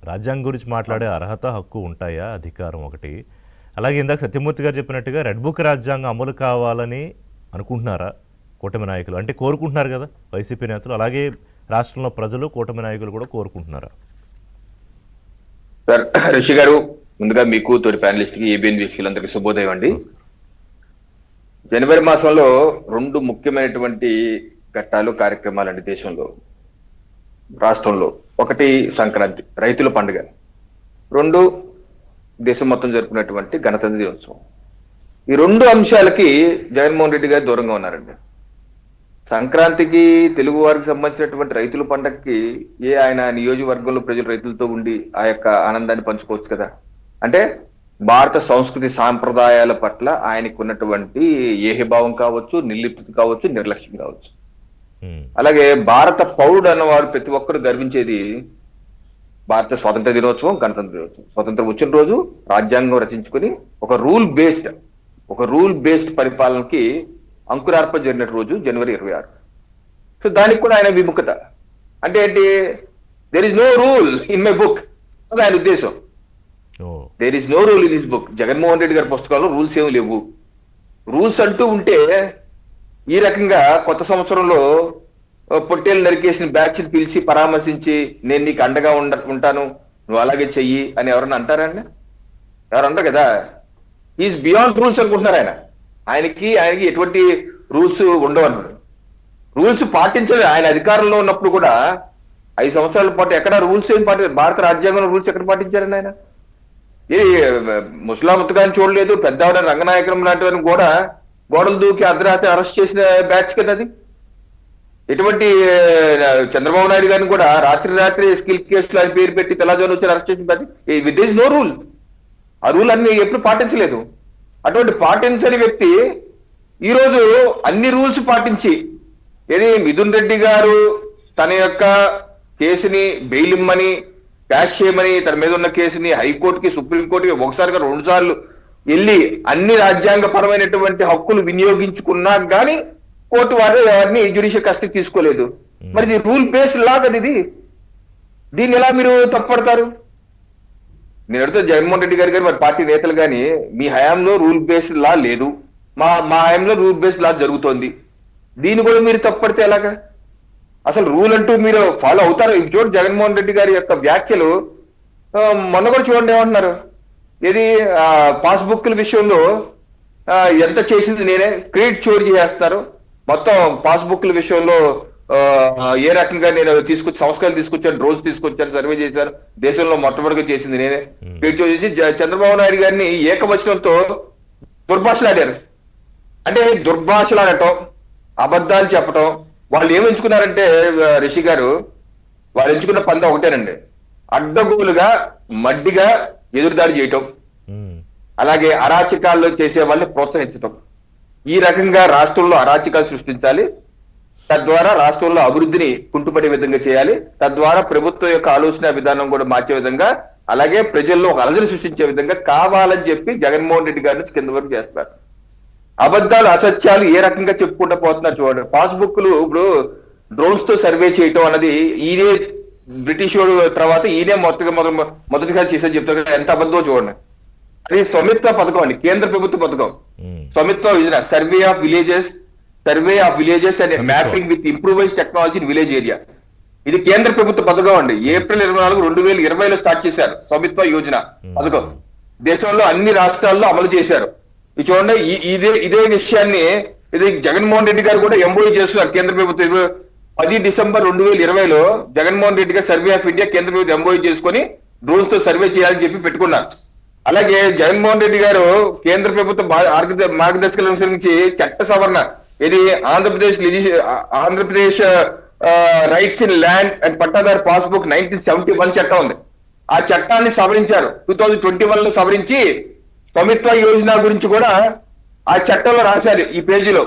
రాజ్యాంగం గురించి మాట్లాడే అర్హత, హక్కు ఉంటాయా, అధికారం ఒకటి. అలాగే ఇందాక సత్యమూర్తి గారు చెప్పినట్టుగా రెడ్ బుక్ రాజ్యాంగం అమలు కావాలని అనుకుంటున్నారా కూటమి నాయకులు? అంటే కోరుకుంటున్నారు కదా వైసీపీ నేతలు, అలాగే రాష్ట్రంలో ప్రజలు కూటమి నాయకులు కూడా కోరుకుంటున్నారా? సార్ రిషి గారు, ముందుగా మీకు తోటి ప్యానలిస్ట్ కి ఏబిఎన్ వీక్షకులందరికీ శుభోదయం అండి. జనవరి మాసంలో 2 ముఖ్యమైనటువంటి ఘట్టాలు, కార్యక్రమాలండి దేశంలో, రాష్ట్రంలో. ఒకటి సంక్రాంతి, రైతుల పండుగ. 2 దేశం మొత్తం జరుపుకున్నటువంటి గణతంత్ర దినోత్సవం. ఈ 2 అంశాలకి జగన్మోహన్ రెడ్డి గారు దూరంగా ఉన్నారండి. సంక్రాంతికి, తెలుగు వారికి సంబంధించినటువంటి రైతుల పండగకి ఆయన నియోజకవర్గంలో ప్రజలు రైతులతో ఉండి ఆ యొక్క ఆనందాన్ని పంచుకోవచ్చు కదా. అంటే భారత సంస్కృతి సాంప్రదాయాల పట్ల ఆయనకు ఉన్నటువంటి ఏహభావం కావచ్చు, నిర్లిప్తత కావచ్చు, నిర్లక్ష్యం కావచ్చు. అలాగే భారత పౌరుడు అన్నవాడు ప్రతి ఒక్కరు గర్వించేది భారత స్వాతంత్ర దినోత్సవం, గణతంత్ర దినోత్సవం. స్వాతంత్రం వచ్చిన రోజు రాజ్యాంగం రచించుకుని ఒక రూల్ బేస్డ్ పరిపాలనకి అంకురార్పణ జరిగిన రోజు జనవరి 26. సో దానికి కూడా ఆయన విముఖత. అంటే ఏంటి? There is no rule in my book, అది ఆయన ఉద్దేశం. There is no rule in his book. Jaganmohan Reddy గారి పుస్తకాల్లో రూల్స్ ఏమి లేవు. రూల్స్ అంటూ ఉంటే ఈ రకంగా కొత్త సంవత్సరంలో పొట్టేలు నరికేసిన బ్యాచ్ పిలిచి పరామర్శించి నేను నీకు అండగా ఉంటాను, నువ్వు అలాగే చెయ్యి అని ఎవరన్నా అంటారండి? ఎవరు అంటారు కదా. ఈజ్ బియాండ్ రూల్స్ అనుకుంటున్నారు ఆయన. ఆయనకి ఎటువంటి రూల్స్ ఉండవు అన్నాడు. రూల్స్ పాటించలేదు. ఆయన అధికారంలో ఉన్నప్పుడు కూడా 5 సంవత్సరాల పాటు ఎక్కడ రూల్స్ ఏం భారత రాజ్యాంగంలో రూల్స్ ఎక్కడ పాటించారండి ఆయన? ఏ ముస్లామత్ గారిని చూడలేదు, పెద్దవాడ రంగనాయకరం లాంటి వారిని కూడా గోడలు దూకి అర్ధరాత్రి అరెస్ట్ చేసిన బ్యాచ్ కదా అది. ఎటువంటి చంద్రబాబు నాయుడు గారిని కూడా రాత్రి స్కిల్ కేసులు ఆయన పేరు పెట్టి తెల్లజోలు వచ్చి అరెస్ట్ చేసిన batch. With is no rule. ఆ రూల్ అన్ని ఎప్పుడు పాటించలేదు. అటువంటి పాటించని వ్యక్తి ఈరోజు అన్ని రూల్స్ పాటించి, ఏది మిథున్ రెడ్డి గారు తన యొక్క కేసుని బెయిల్ ఇమ్మని, క్యాష్ చేయమని, తన మీద ఉన్న కేసుని హైకోర్టుకి, సుప్రీంకోర్టుకి 2 సార్లు వెళ్ళి అన్ని రాజ్యాంగపరమైనటువంటి హక్కులు వినియోగించుకున్నా గానీ కోర్టు వారు ఎవరిని జ్యుడిషియల్ కస్టడీ తీసుకోలేదు. మరి ఇది రూల్ బేస్డ్ లా కదా ఇది. దీన్ని ఎలా మీరు తప్పుపడతారు? నేను అడుగుతా జగన్మోహన్ రెడ్డి గారు మరి పార్టీ నేతలు కానీ, మీ హయాంలో రూల్ బేస్డ్ లా లేదు, మా హయాంలో రూల్ బేస్డ్ లా జరుగుతోంది, దీన్ని కూడా మీరు తప్పుపడితే ఎలాగా? అసలు రూల్ అంటూ మీరు ఫాలో అవుతారు? చూడండి జగన్మోహన్ రెడ్డి గారి యొక్క వ్యాఖ్యలు. మొన్న కూడా చూడండి ఏమంటున్నారు, ఇది పాస్బుక్ల విషయంలో ఎంత చేసింది నేనే, క్రెడిట్ చోరీ చేస్తారు, మొత్తం పాస్బుక్ల విషయంలో ఏ రకంగా నేను సంస్కరణ తీసుకొచ్చాను, డ్రోన్స్ తీసుకొచ్చాను, సర్వే చేశాను, దేశంలో మొట్టమొదటిగా చేసింది నేనే, క్రెడిట్ చోరీ చేసి చంద్రబాబు నాయుడు గారిని ఏకవచనంతో దుర్భాషలాడారు. అంటే దుర్భాషలాడటం, అబద్ధాలు చెప్పటం. వాళ్ళు ఏమి ఎంచుకున్నారంటే రిషి గారు, వాళ్ళు ఎంచుకున్న పంత ఒకటేనండి, అడ్డగోలుగా మడ్డిగా ఎదురుదాడి చేయటం, అలాగే అరాచకాల్లో చేసే వాళ్ళని ప్రోత్సహించటం. ఈ రకంగా రాష్ట్రంలో అరాచకాలు సృష్టించాలి, తద్వారా రాష్ట్రంలో అభివృద్ధిని కుంటుపడే విధంగా చేయాలి, తద్వారా ప్రభుత్వం యొక్క ఆలోచన విధానం కూడా మార్చే విధంగా, అలాగే ప్రజల్లో ఒక అలజడి సృష్టించే విధంగా కావాలని చెప్పి జగన్మోహన్ రెడ్డి గారి నుంచి కింద వరకు చేస్తారు. అబద్ధాలు, అసత్యాలు ఏ రకంగా చెప్పుకుంటూ పోతున్నారు చూడండి. పాస్బుక్లు ఇప్పుడు డ్రోన్స్ తో సర్వే చేయటం అన్నది ఈయనే బ్రిటిష్ తర్వాత ఈయనే మొదటిగా చేసేది చెప్తారు. ఎంత అబద్ధం చూడండి. అది స్వమిత్వ పథకం అండి, కేంద్ర ప్రభుత్వ పథకం. Swamitva Yojana, survey of villages and mapping with improvise technology in village area. ఇది కేంద్ర ప్రభుత్వ పథకం అండి. ఏప్రిల్ 24, 2020లో స్టార్ట్ చేశారు స్వమిత్వ యోజన పథకం. దేశంలో అన్ని రాష్ట్రాల్లో అమలు చేశారు. ఇది చూడండి, ఇదే విషయాన్ని ఇది జగన్మోహన్ రెడ్డి గారు కూడా ఎంఓయూ చేస్తున్నారు. కేంద్ర ప్రభుత్వం 10 డిసెంబర్ 2020లో జగన్మోహన్ రెడ్డి గారు సర్వే ఆఫ్ ఇండియా కేంద్ర ప్రభుత్వం ఎంఓయూ చేసుకుని డ్రోన్స్ తో సర్వే చేయాలని చెప్పి పెట్టుకున్నారు. అలాగే జగన్మోహన్ రెడ్డి గారు కేంద్ర ప్రభుత్వ మార్గదర్శకాలను అనుసరించి చట్ట సవరణ, ఇది Andhra Pradesh rights in land and పట్టాదారు పాస్బుక్ 1971 చట్టం ఉంది. ఆ చట్టాన్ని సవరించారు. 2021లో సవరించి స్వమిత్వ యోజన గురించి కూడా ఆ చట్టంలో రాశారు. ఈ పేజీలో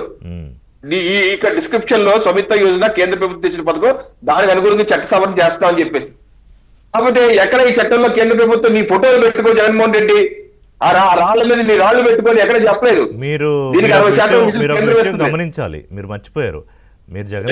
ఇక్కడ డిస్క్రిప్షన్ లో స్వమిత్వ యోజన కేంద్ర ప్రభుత్వం తెచ్చిన పథకం, దానికి అనుగుణంగా చట్ట సవరణ చేస్తామని చెప్పేసి. కాకపోతే ఎక్కడ ఈ చట్టంలో కేంద్ర ప్రభుత్వం నీ ఫోటోలు పెట్టుకో జగన్మోహన్ రెడ్డి, ఆ రాళ్ల మీద నీ రాళ్లు పెట్టుకొని ఎక్కడ చెప్పలేదు. మీరు గమనించాలి, మీరు మర్చిపోయారు. మీరు జగన్